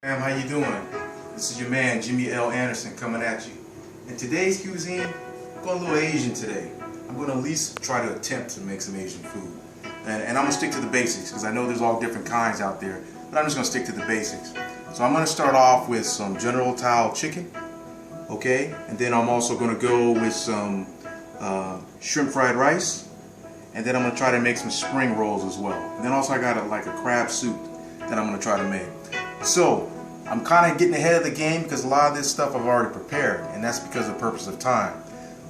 How you doing? This is your man Jimmy L. Anderson coming at you. In today's cuisine, I'm going a little Asian today. I'm going to at least try to attempt to make some Asian food. And I'm going to stick to the basics because I know there's all different kinds out there, but I'm just going to stick to the basics. So I'm going to start off with some General Tao chicken, okay? And then I'm also going to go with some shrimp fried rice, and then I'm going to try to make some spring rolls as well. And then also I got like a crab soup that I'm going to try to make. So I'm kind of getting ahead of the game because a lot of this stuff I've already prepared, and that's because of the purpose of time.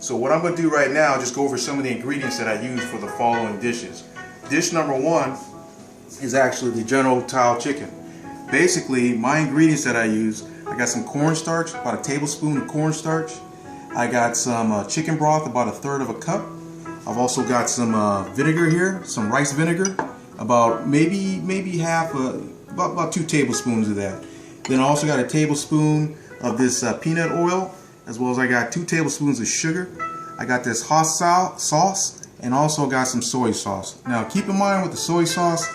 So what I'm going to do right now is just go over some of the ingredients that I use for the following dishes. Dish number one is actually the General Tao chicken. Basically, my ingredients that I use, I got some cornstarch, about a tablespoon of cornstarch. I got some chicken broth, about 1/3 of a cup. I've also got some vinegar here, some rice vinegar, about maybe half, about 2 tablespoons of that. Then I also got a tablespoon of this peanut oil, as well as I got 2 tablespoons of sugar. I got this hot sauce, and also got some soy sauce. Now keep in mind with the soy sauce,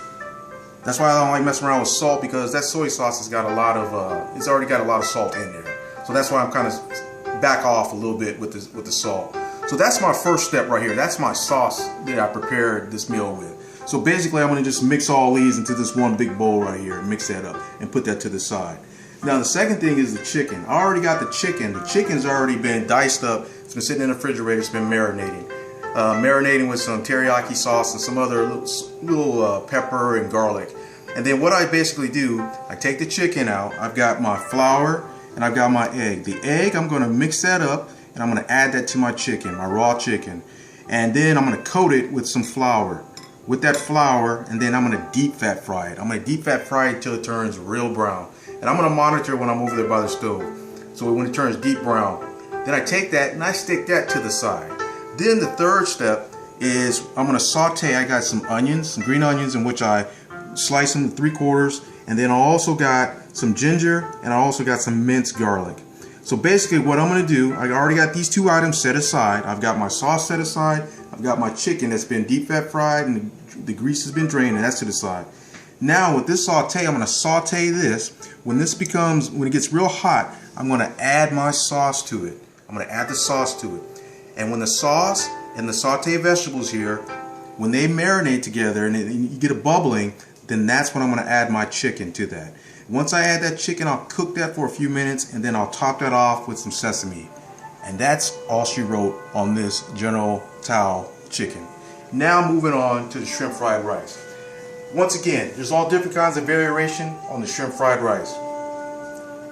that's why I don't like messing around with salt, because that soy sauce has got a lot of, it's already got a lot of salt in there. So that's why I'm kind of back off a little bit with the salt. So that's my first step right here. That's my sauce that I prepared this meal with. So basically I'm going to just mix all these into this one big bowl right here and mix that up and put that to the side. Now the second thing is the chicken. I already got the chicken. The chicken's already been diced up. It's been sitting in the refrigerator. It's been marinating. Marinating with some teriyaki sauce and some other little pepper and garlic. And then what I basically do, I take the chicken out. I've got my flour and I've got my egg. The egg, I'm going to mix that up and I'm going to add that to my chicken, my raw chicken. And then I'm going to coat it with some flour. With that flour, and then I'm going to deep fat fry it. I'm going to deep fat fry it until it turns real brown. And I'm going to monitor when I'm over there by the stove. So when it turns deep brown, then I take that and I stick that to the side. Then the third step is I'm going to saute. I got some onions, some green onions, in which I slice them to 3/4. And then I also got some ginger, and I also got some minced garlic. So basically what I'm going to do, I already got these 2 items set aside. I've got my sauce set aside. I've got my chicken that's been deep fat fried and the grease has been drained, and that's to the side. Now with this saute, I'm going to saute this. When it gets real hot, I'm going to add my sauce to it. I'm going to add the sauce to it. And when the sauce and the sauteed vegetables here, when they marinate together and you get a bubbling, then that's when I'm going to add my chicken to that. Once I add that chicken, I'll cook that for a few minutes, and then I'll top that off with some sesame. And that's all she wrote on this General Tao chicken. Now moving on to the shrimp fried rice. Once again, there's all different kinds of variation on the shrimp fried rice.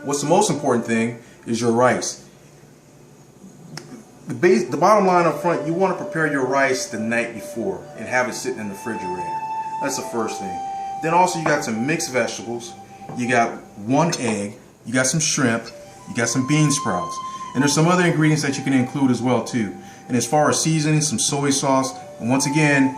What's the most important thing is your rice. The bottom line up front, you want to prepare your rice the night before and have it sitting in the refrigerator. That's the first thing. Then also you got some mixed vegetables. You got 1 egg. You got some shrimp. You got some bean sprouts. And there's some other ingredients that you can include as well too. And as far as seasoning, some soy sauce. And once again,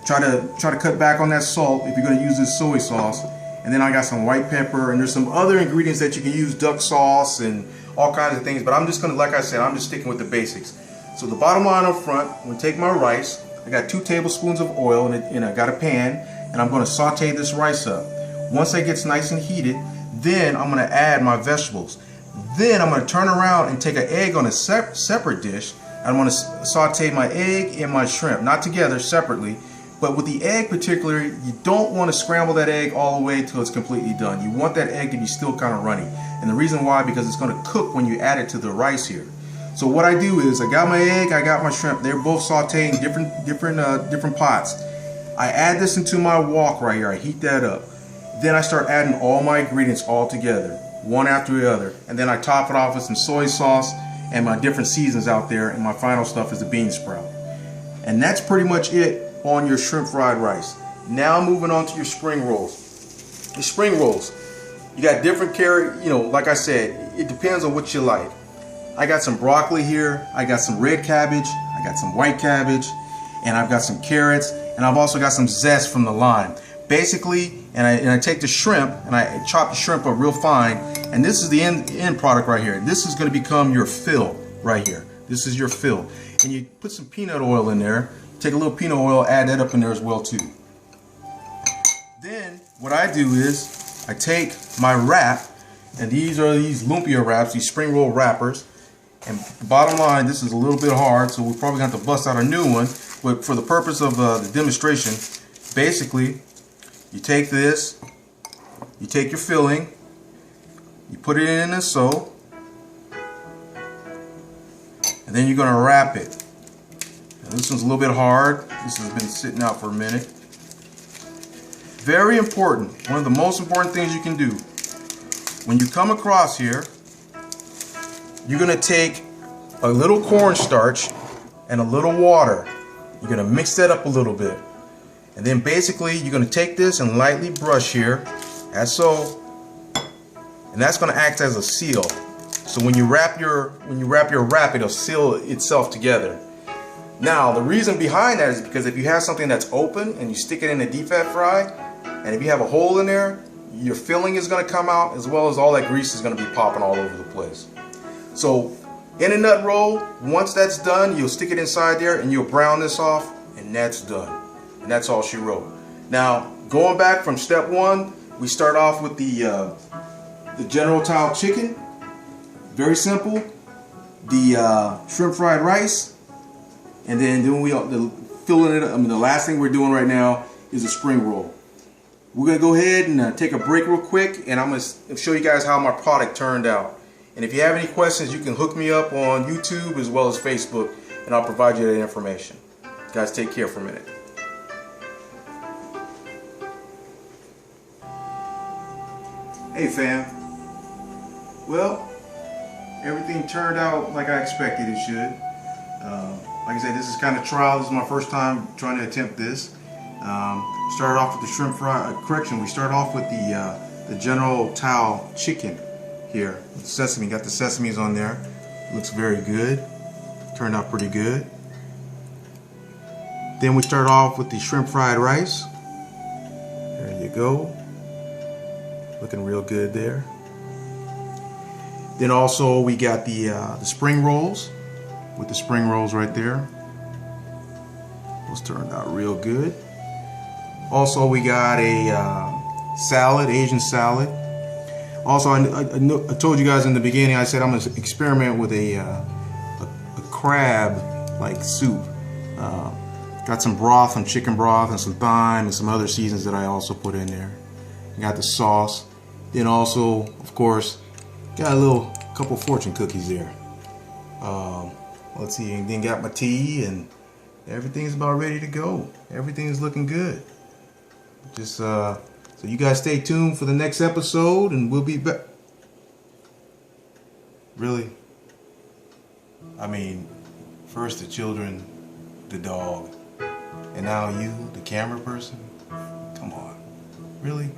try to cut back on that salt if you're going to use this soy sauce. And then I got some white pepper, and there's some other ingredients that you can use, duck sauce and all kinds of things. But I'm just going to, like I said, I'm just sticking with the basics. So the bottom line up front, I'm going to take my rice. I got 2 tablespoons of oil and I got a pan, and I'm going to saute this rice up. Once it gets nice and heated, then I'm going to add my vegetables. Then I'm going to turn around and take an egg on a separate dish. I'm going to saute my egg and my shrimp, not together, separately. But with the egg particularly, you don't want to scramble that egg all the way till it's completely done. You want that egg to be still kind of runny. And the reason why, because it's going to cook when you add it to the rice here. So what I do is, I got my egg, I got my shrimp. They're both sauteing in different pots. I add this into my wok right here. I heat that up. Then I start adding all my ingredients all together, one after the other. And then I top it off with some soy sauce and my different seasons out there. And my final stuff is the bean sprout. And that's pretty much it on your shrimp fried rice. Now moving on to your spring rolls. The spring rolls, you got different carrot, like I said, it depends on what you like. I got some broccoli here, I got some red cabbage, I got some white cabbage, and I've got some carrots, and I've also got some zest from the lime. Basically, and I take the shrimp and I chop the shrimp up real fine, and this is the end product right here. This is going to become your fill right here. This is your fill. And you put some peanut oil in there. Take a little peanut oil, add that up in there as well too. Then what I do is I take my wrap, and these are these lumpia wraps, these spring roll wrappers. And bottom line, this is a little bit hard, so we're probably going to have to bust out a new one. But for the purpose of the demonstration, basically, you take this, you take your filling, you put it in a TSO, and then you're going to wrap it. Now, this one's a little bit hard. This has been sitting out for a minute. Very important, one of the most important things you can do. When you come across here, you're going to take a little cornstarch and a little water. You're going to mix that up a little bit. And then basically you're going to take this and lightly brush here, as so. And that's going to act as a seal. So when you wrap your wrap, it'll seal itself together. Now, the reason behind that is because if you have something that's open and you stick it in a deep fat fry, and if you have a hole in there, your filling is going to come out, as well as all that grease is going to be popping all over the place. So in a nut roll, once that's done, you'll stick it inside there and you'll brown this off, and that's done. And that's all she wrote. Now, going back from step one, we start off with the General Tao chicken. Very simple. The shrimp fried rice. And then we filling it up. I mean, the last thing we're doing right now is a spring roll. We're going to go ahead and take a break real quick, and I'm going to show you guys how my product turned out. And if you have any questions, you can hook me up on YouTube as well as Facebook, and I'll provide you that information. Guys, take care for a minute. Hey fam. Well, everything turned out like I expected it should. Like I said, this is kind of trial. This is my first time trying to attempt this. Started off with the shrimp fry. We started off with the General Tao chicken here. With sesame. Got the sesames on there. Looks very good. Turned out pretty good. Then we start off with the shrimp fried rice. There you go. Looking real good there. Then also we got the spring rolls. With the spring rolls right there. Those turned out real good. Also we got a salad, Asian salad. Also I told you guys in the beginning, I said I'm going to experiment with a crab like soup. Got some broth, some chicken broth and some thyme and some other seasons that I also put in there. Got the sauce. Then also, of course, got a couple fortune cookies there. Let's see, and then got my tea, and everything's about ready to go. Everything is looking good. Just so you guys stay tuned for the next episode, and we'll be back. Really? I mean, first the children, the dog, and now you, the camera person? Come on. Really?